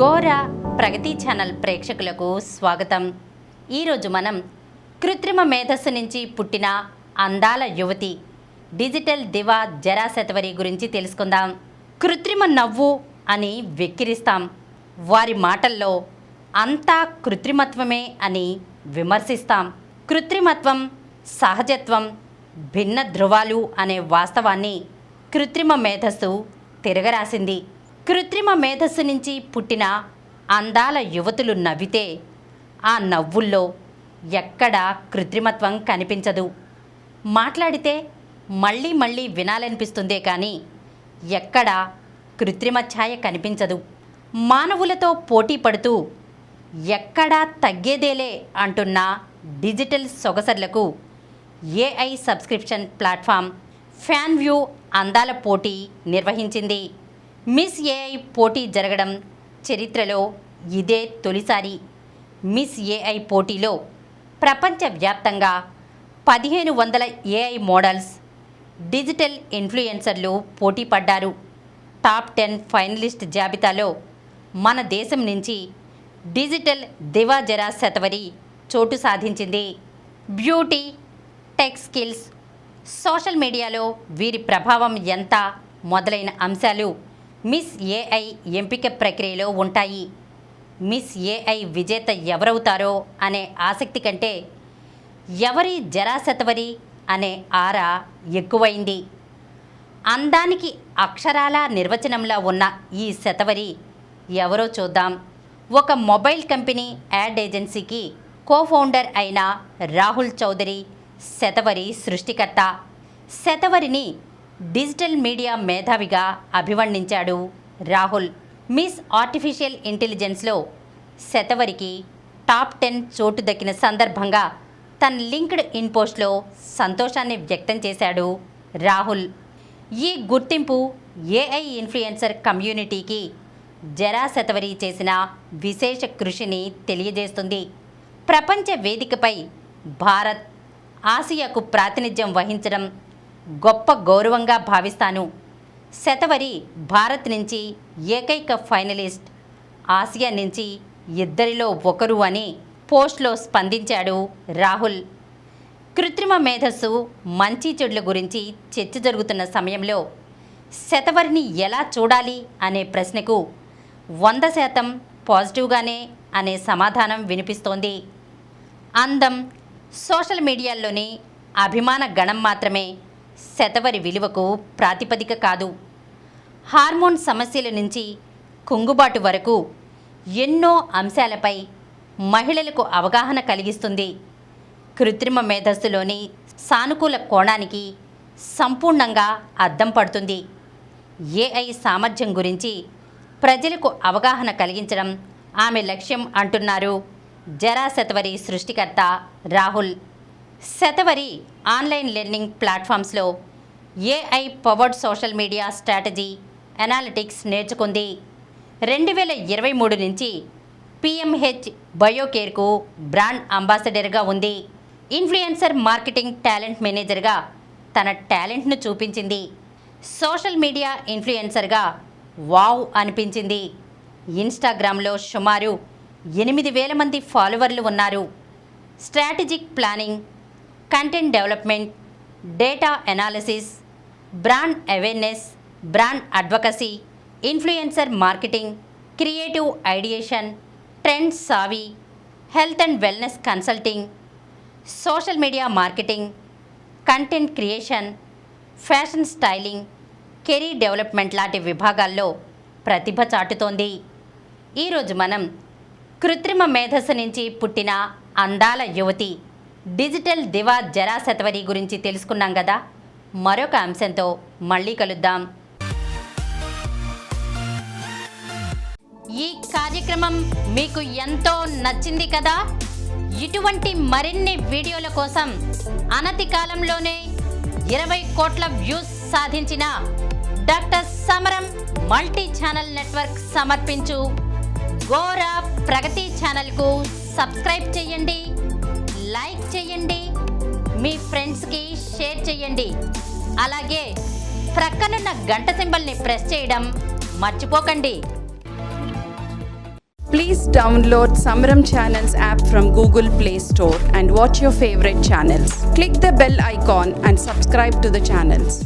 గోర ప్రగతి ఛానల్ ప్రేక్షకులకు స్వాగతం. ఈరోజు మనం కృత్రిమ మేధస్సు నుంచి పుట్టిన అందాల యువతి డిజిటల్ దివా జరా శతవరి గురించి తెలుసుకుందాం. కృత్రిమ నవ్వు అని వెక్కిరిస్తాం. వారి మాటల్లో అంతా కృత్రిమత్వమే అని విమర్శిస్తాం. కృత్రిమత్వం, సహజత్వం భిన్న ధృవాలు అనే వాస్తవాన్ని కృత్రిమ మేధస్సు తిరగరాసింది. కృత్రిమ మేధస్సు నుంచి పుట్టిన అందాల యువతులు నవ్వితే ఆ నవ్వుల్లో ఎక్కడా కృత్రిమత్వం కనిపించదు. మాట్లాడితే మళ్ళీ మళ్ళీ వినాలనిపిస్తుందే కానీ ఎక్కడా కృత్రిమ ఛాయ కనిపించదు. మానవులతో పోటీ పడుతూ ఎక్కడా తగ్గేదేలే అంటున్న డిజిటల్ సొగసర్లకు ఏఐ సబ్స్క్రిప్షన్ ప్లాట్ఫామ్ ఫ్యాన్వ్యూ అందాల పోటీ నిర్వహించింది. మిస్ ఏఐ పోటీ జరగడం చరిత్రలో ఇదే తొలిసారి. మిస్ ఏఐ పోటీలో ప్రపంచవ్యాప్తంగా 1500 ఏఐ మోడల్స్, డిజిటల్ ఇన్ఫ్లుయెన్సర్లు పోటీ పడ్డారు. టాప్ 10 ఫైనలిస్ట్ జాబితాలో మన దేశం నుంచి డిజిటల్ దివా జరా శతవరి చోటు సాధించింది. బ్యూటీ, టెక్ స్కిల్స్, సోషల్ మీడియాలో వీరి ప్రభావం ఎంత మొదలైన అంశాలు మిస్ ఏఐ ఎంపిక ప్రక్రియలో ఉంటాయి. మిస్ ఏఐ విజేత ఎవరవుతారో అనే ఆసక్తి కంటే ఎవరి జరా శతవరి అనే ఆరా ఎక్కువైంది. అందానికి అక్షరాల నిర్వచనంలా ఉన్న ఈ శతవరి ఎవరో చూద్దాం. ఒక మొబైల్ కంపెనీ యాడ్ ఏజెన్సీకి కోఫౌండర్ అయిన రాహుల్ చౌదరి శతవరి సృష్టికర్త. శతవరిని డిజిటల్ మీడియా మేధావిగా అభివర్ణించాడు రాహుల్. మిస్ ఆర్టిఫిషియల్ ఇంటెలిజెన్స్లో శతవరికి టాప్ 10 చోటు దక్కిన సందర్భంగా తన లింక్డ్ ఇన్ పోస్ట్లో సంతోషాన్ని వ్యక్తం చేశాడు రాహుల్. ఈ గుర్తింపు ఏఐ ఇన్ఫ్లుయెన్సర్ కమ్యూనిటీకి జరా శతవరి చేసిన విశేష కృషిని తెలియజేస్తుంది. ప్రపంచ వేదికపై భారత్, ఆసియాకు ప్రాతినిధ్యం వహించడం గొప్ప గౌరవంగా భావిస్తాను. శతవరి భారత్ నుంచి ఏకైక ఫైనలిస్ట్, ఆసియా నుంచి ఇద్దరిలో ఒకరు అని పోస్ట్లో స్పందించాడు రాహుల్. కృత్రిమ మేధస్సు, మంచి చెడుల గురించి చర్చ జరుగుతున్న సమయంలో శతవరిని ఎలా చూడాలి అనే ప్రశ్నకు 100% పాజిటివ్గానే అనే సమాధానం వినిపిస్తోంది. అందం, సోషల్ మీడియాలోని అభిమాన గణం మాత్రమే శతవరి విలువకు ప్రాతిపదిక కాదు. హార్మోన్ సమస్యల నుంచి కుంగుబాటు వరకు ఎన్నో అంశాలపై మహిళలకు అవగాహన కలిగిస్తుంది. కృత్రిమ మేధస్సులోని సానుకూల కోణానికి సంపూర్ణంగా అద్దం పడుతుంది. ఏఐ సామర్థ్యం గురించి ప్రజలకు అవగాహన కలిగించడం ఆమె లక్ష్యం అంటున్నారు జరా శతవరి సృష్టికర్త రాహుల్. శతవరి ఆన్లైన్ లెర్నింగ్ ప్లాట్ఫామ్స్లో AI powered social media strategy analytics నేర్చుకుంది. 2023 నుంచి పిఎంహెచ్ బయోకేర్కు బ్రాండ్ అంబాసిడర్గా ఉంది. ఇన్ఫ్లుయెన్సర్ మార్కెటింగ్ టాలెంట్ మేనేజర్గా తన టాలెంట్ను చూపించింది. సోషల్ మీడియా ఇన్ఫ్లుయెన్సర్గా వావ్ అనిపించింది. ఇన్స్టాగ్రామ్లో సుమారు 8,000 మంది ఫాలోవర్లు ఉన్నారు. Strategic planning, content development, data analysis, brand awareness, brand advocacy, influencer marketing, creative ideation, trend savvy, health and wellness consulting, social media marketing, content creation, fashion styling, career development లాంటి విభాగాల్లో ప్రతిభ చాటుతోంది. ఈరోజు మనం కృత్రిమ మేధస్సు నుంచి పుట్టిన అందాల యువతి డిజిటల్ దివా జరా శతవరి గురించి తెలుసుకున్నాం కదా. మరొక అంశంతో మళ్ళీ కలుద్దాం. ఈ కార్యక్రమం మీకు ఎంతో నచ్చింది కదా. ఇటువంటి మరిన్ని వీడియోల కోసం అనతి కాలంలోనే 20 కోట్ల వ్యూస్ సాధించిన డాక్టర్ సమరం మల్టీ ఛానల్ నెట్వర్క్ సమర్పించు గోర ప్రగతి ఛానల్కు సబ్స్క్రైబ్ చేయండి, లైక్ చేయండి, మీ ఫ్రెండ్స్కి షేర్ చేయండి. అలాగే ప్రక్కనున్న గంట సింబల్ని ప్రెస్ చేయడం మర్చిపోకండి. Please download Samaram Channels app from Google Play Store and watch your favorite channels. Click the bell icon and subscribe to the channels.